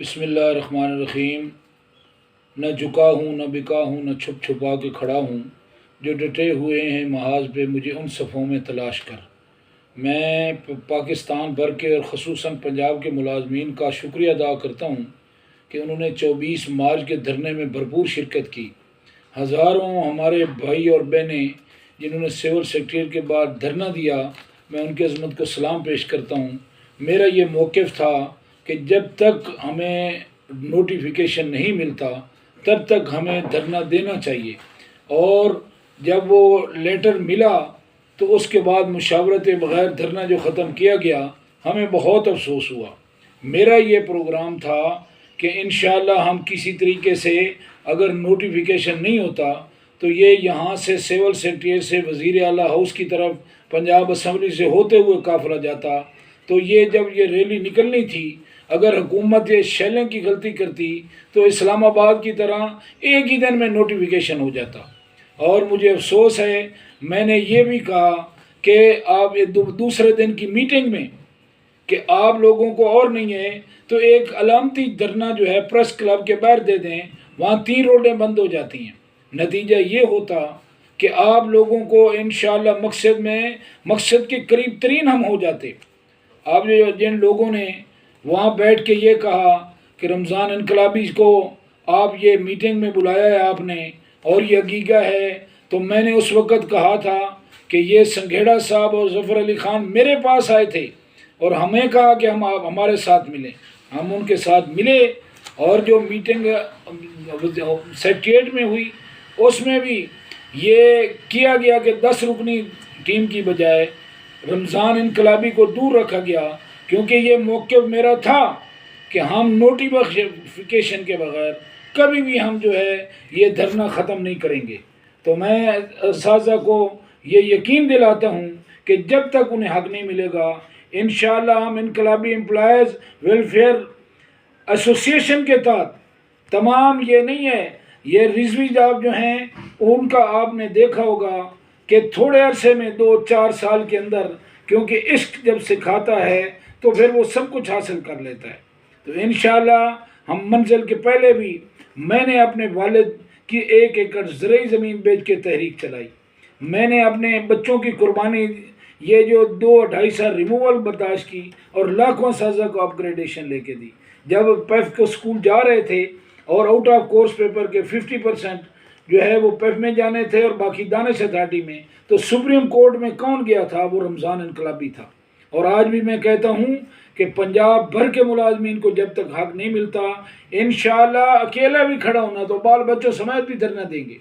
بسم اللہ الرحمن الرحیم۔ نہ جھکا ہوں نہ بکا ہوں نہ چھپ چھپا کے کھڑا ہوں، جو ڈٹے ہوئے ہیں محاذ پہ مجھے ان صفوں میں تلاش کر۔ میں پاکستان بھر کے اور خصوصاً پنجاب کے ملازمین کا شکریہ ادا کرتا ہوں کہ انہوں نے 24 مارچ کے دھرنے میں بھرپور شرکت کی۔ ہزاروں ہمارے بھائی اور بہنیں جنہوں نے سول سیکریٹریٹ کے بعد دھرنا دیا، میں ان کی عظمت کو سلام پیش کرتا ہوں۔ میرا یہ موقف تھا کہ جب تک ہمیں نوٹیفیکیشن نہیں ملتا تب تک ہمیں دھرنا دینا چاہیے، اور جب وہ لیٹر ملا تو اس کے بعد مشاورت بغیر دھرنا جو ختم کیا گیا، ہمیں بہت افسوس ہوا۔ میرا یہ پروگرام تھا کہ انشاءاللہ ہم کسی طریقے سے اگر نوٹیفیکیشن نہیں ہوتا تو یہ یہاں سے سول سیکریٹریٹ سے وزیر اعلیٰ ہاؤس کی طرف پنجاب اسمبلی سے ہوتے ہوئے قافلہ جاتا، تو یہ جب یہ ریلی نکلنی تھی، اگر حکومت یہ شیلنگ کی غلطی کرتی تو اسلام آباد کی طرح ایک ہی دن میں نوٹیفیکیشن ہو جاتا۔ اور مجھے افسوس ہے، میں نے یہ بھی کہا کہ آپ دوسرے دن کی میٹنگ میں کہ آپ لوگوں کو اور نہیں ہے تو ایک علامتی دھرنا جو ہے پریس کلب کے باہر دے دیں، وہاں 3 روڈیں بند ہو جاتی ہیں۔ نتیجہ یہ ہوتا کہ آپ لوگوں کو انشاءاللہ مقصد کے قریب ترین ہم ہو جاتے۔ آپ جن لوگوں نے وہاں بیٹھ کے یہ کہا کہ رمضان انقلابی کو آپ یہ میٹنگ میں بلایا ہے آپ نے اور یہ عقیقہ ہے، تو میں نے اس وقت کہا تھا کہ یہ سنگھیڑا صاحب اور ظفر علی خان میرے پاس آئے تھے اور ہمیں کہا کہ آپ ہمارے ساتھ ملیں۔ ہم ان کے ساتھ ملے، اور جو میٹنگ سیکریٹریٹ میں ہوئی اس میں بھی یہ کیا گیا کہ 10 رکنی ٹیم کی بجائے رمضان انقلابی کو دور رکھا گیا، کیونکہ یہ موقف میرا تھا کہ ہم نوٹیفیکیشن کے بغیر کبھی بھی ہم جو ہے یہ دھرنا ختم نہیں کریں گے۔ تو میں اساتذہ کو یہ یقین دلاتا ہوں کہ جب تک انہیں حق نہیں ملے گا، انشاءاللہ ہم انقلابی امپلائیز ویلفیئر ایسوسیشن کے تحت تمام، یہ نہیں ہے یہ رضوی صاحب جو ہیں ان کا آپ نے دیکھا ہوگا کہ تھوڑے عرصے میں 2-4 سال کے اندر، کیونکہ عشق جب سکھاتا ہے تو پھر وہ سب کچھ حاصل کر لیتا ہے۔ تو انشاءاللہ ہم منزل کے پہلے بھی، میں نے اپنے والد کی 1 ایکڑ زرعی زمین بیچ کے تحریک چلائی، میں نے اپنے بچوں کی قربانی یہ جو 2-2.5 سال ریموول برداشت کی اور لاکھوں اساتذہ کو اپ گریڈیشن لے کے دی۔ جب پیف کو اسکول جا رہے تھے اور آؤٹ آف کورس پیپر کے 50% جو ہے وہ پیف میں جانے تھے اور باقی دانش اتھارٹی میں، تو سپریم کورٹ میں کون گیا تھا؟ وہ رمضان انقلابی تھا۔ اور آج بھی میں کہتا ہوں کہ پنجاب بھر کے ملازمین کو جب تک حق نہیں ملتا، انشاءاللہ اکیلا بھی کھڑا ہونا تو بال بچوں سمیت بھی دھرنا دیں گے۔